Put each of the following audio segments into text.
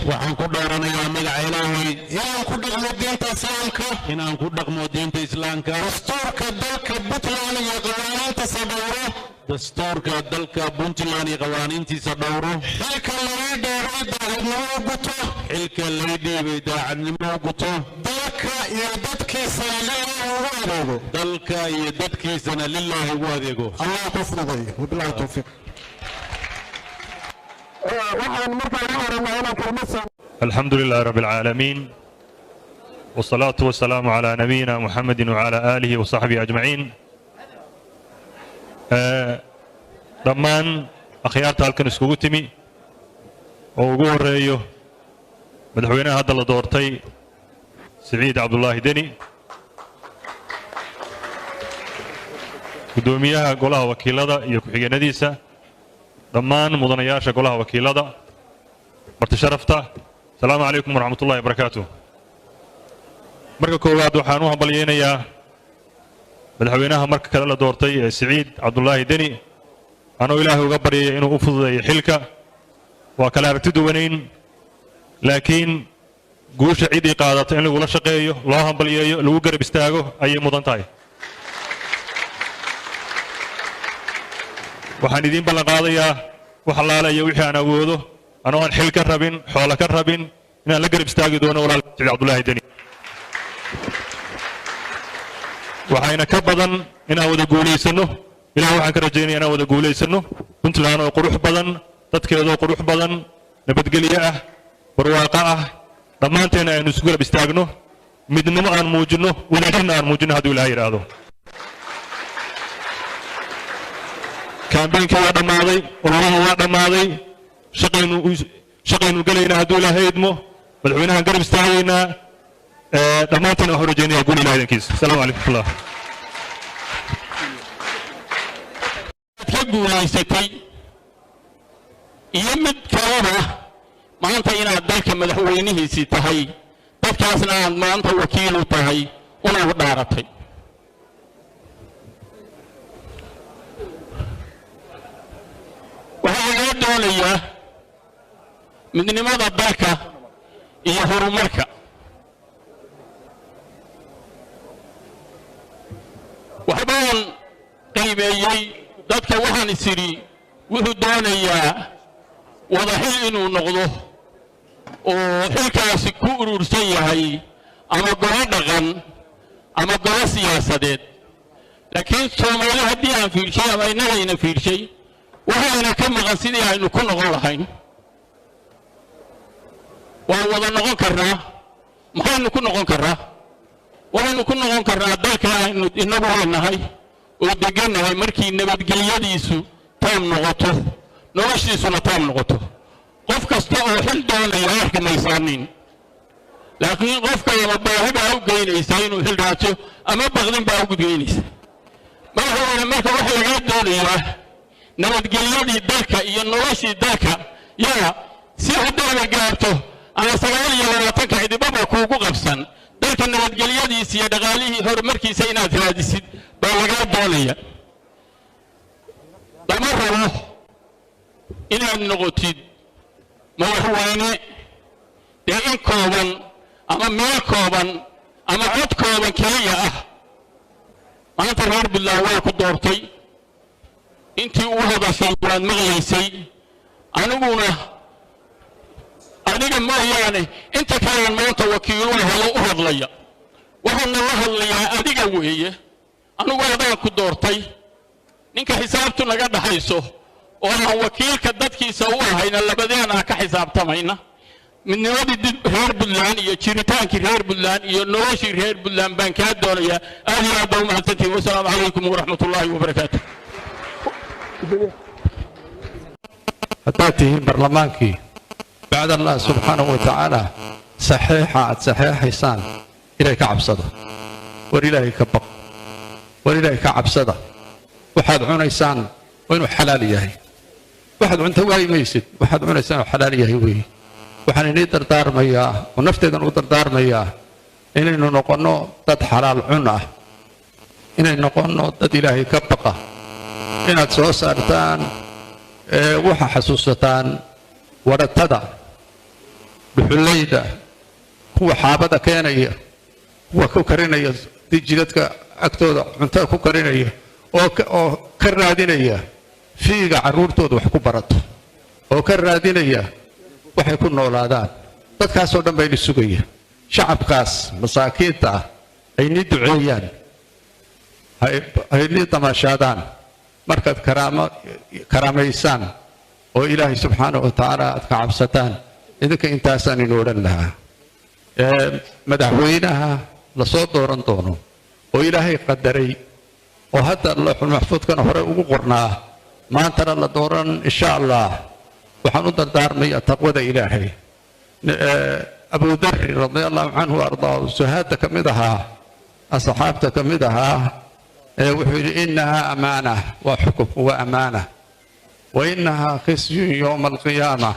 waxaan ku dhaaranayaa magaca Ilaahay inaan ku dhaqmo diinta islaamka inaan ku dhaqmo diinta islaamka dastuurka dalka Puntland iyo qawaaniintiisa dhowro dastuurka dalka Puntland iyo qawaaniintiisa dhowro xilka laga dheeray daacadnimo guto xilka laga dheeray daacadnimo guto dalka iyo dadkiisana lillahi ugu adeego dalka iyo dadkiisana lillahi ugu adeego Allah ku fududeeyo wabillahi tawfiiq الحمد لله رب العالمين والصلاة والسلام على نبينا محمد وعلى آله وصحبه أجمعين. ضمان أخيارت هالكن اسكوغو تيمي ووغو ريو مدحوينا هذا لدورتي سعيد عبد الله دني قدوميها قولها وكيلة يكحيي نديسة ضمان مدنياشا قولها وكيلة مرت شرفته. السلام عليكم ورحمة الله وبركاته. مركا كوغاد waxaan u hambalyeeynaa madaxweynaha marka kale la doortay Saciid Cabdullaahi Deni anoo Ilaahay uga baryay inuu u fududeeyo xilka waa kala aragti duwanayn laakiin guusha cid ay qaadatay in lagu la shaqeeyo loo hambalyeeyo lagu garab istaago ayay mudan tahay. waxaan idin ballan qaadayaa wax allaale iyo wixii aan awoodo أنا وان حل كربين حول كربين إن لا قرب استاجي دون ولا سعيد عبد الله دني وحين كبدن إن أود أقولي سنه إن هو حكر جيني أنا أود أقولي سنه كنت لأنا قروح بدن تذكر ذو قروح بدن نبت قليئة برواقعة ضمانتنا أن نسقر بستاجنه مدن عن موجنه ونحن عن موجنه هذول العير هذا كان بين كذا ماضي والله ماضي شقينو قلينا هدول هيدمو مدحوينها قرب استعينا ضمانتنا هرجيني أقول إلى هذا كيس. السلام عليكم ورحمة الله. تقول ليستي يمد كلامه ما أنت هنا ذلك مدحوينه سيتهاي تفكاسنا ما أنت وكيل تهاي ولا دارتي وهذا الدولية من لماذا ذاك يهور مركا وحبان قيبيي ذاتك وحان السري وهو دونيا وضحي إنو نغضه وحلكا سكور رسيهي أما قرادغا أما قرا سياسة لكن سومالي هديان في الشيء أما إنهينا في الشيء وحانا كم غنسينيها إنو كنا غلحين وهو نقول كرنا ما نكون نقول كرنا ولا نكون نقول كرنا ذاك إنه هاي ودقنا هاي مركي نبت جلياديسو تام نغطه نوشي سنة تام نغطه قف كستوى حل دون يراح ما يصانين لكن قف كيا مباهب أو جين يسين وحل راتو أما بغلين باو جينيس ما هو لما كروح يجد دون يراح نبت جليادي ذاك ينوشي ذاك يا سيح دون جارته أنا سأقول يا راتك عدي بابا كوكو قبسن ذلك النواد جليادي سياد غاليه هر مركي سينات هذه السد بلغات دولية دمره إلى النغوتيد ما هو أنا دين كوبان أما ميل كوبان أما عد كوبان كلية أنا ترهر بالله واكو دورتي إنتي أوهد سيدان مغليسي أنا بونا أنا ما يعني أنت كان الموت وكيلون هلا أهض ليا وهم الله اللي أديك وهي أنا ولا كدورتي نك حسابتنا قد حيسه وأنا وكيل كدتك يسووها هنا اللي بدينا كحساب تمينا من نوادي هير بلان يشيرتان كهير بلان ينوشي هير بلان بنكات دولية أهلا دوم أنتي والسلام عليكم ورحمة الله وبركاته. أتاتي برلمانكي بعد الله سبحانه وتعالى صحيح حسان إليك عبصده ولله كبق ولله كعبصده وحد عنيسان وإنه حلال يهي واحد عنده واي ميسد واحد عنيسان وحلال يهي وي وحن نقدر دار مياه ونفترض نقدر دار مياه إنه نقولنا تد حلال عنه إنه نقولنا تد إلهي كبقه إن تسوسرتان وحا حسوستان ورتدا dhuxulayda kuwa xaabada keenaya kuwa ku karinaya jidadka agtooda cuntada ku karinaya oo ka raadinaya fiiga carruurtooda wax ku barato oo ka raadinaya waxay ku noolaadaan dadkaasoo dhan bayna sugaya shacabkaas masaakiinta ah ay ni duceeyaan ay ni damaashaadaan markaad karaamaysaan oo ilaahay subxaanahu wa tacaala aad ka cabsataan idinka intaasaan inu odhan lahaa madaxweynaha la soo dooran doono oo ilaahay qadaray oo hadda looxul maxfuudkana hore ugu qornaa maantana la dooran insha allah waxaan u dardaarmaya taqwada ilaahay abu dharri radia allahu canhu ardaahu suhaadda ka mid ahaa asxaabta ka mid ahaa wuxuu yidhi inahaa amaana waa xukumku waa amaana wa inahaa khisyun yowma alqiyaama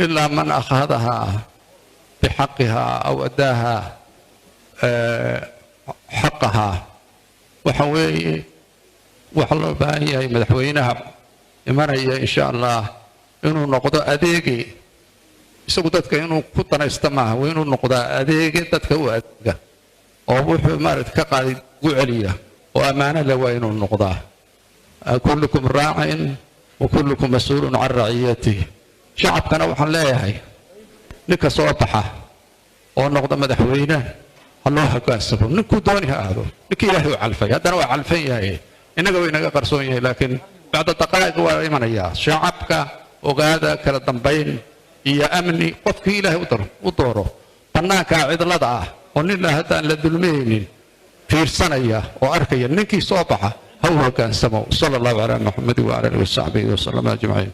ilaa man akhadahaa bixaqihaa aw addaaha xaqahaa waxa weeye waxaa loo baahan yahay madaxweynaha imanaya insha allah inuu noqdo adeegi isagu dadka inuu ku danaysta maaha waa inuu noqdaa adeege dadka u adeega oo wuxuu maaragta ka qaaday ugu celiya oo ammaano leh waa inuu noqdaa kullukum raacin wa kullukum mas-uulun can raciyatihi shacabkana waxaan leeyahay ninka soo baxa oo noqda madaxweyne ha loo hoggaansamo ninkuu dooni ha aado ninkii ilaahay u calfay haddana waa calfan yahay innaga way naga qarsoon yahay laakiin bacda daqaa'iq waa imanayaa shacabka ogaada kala dambayn iyo amni qofkii ilaahay u dooro bannaankaa cidlada ah oo nina haddaan la dulmaynin fiirsanaya oo arkaya ninkii soo baxa ha u hoggaansamo sala allahu calaa muxamadi wacala alihi wasaxbihi wasallam ajmaciin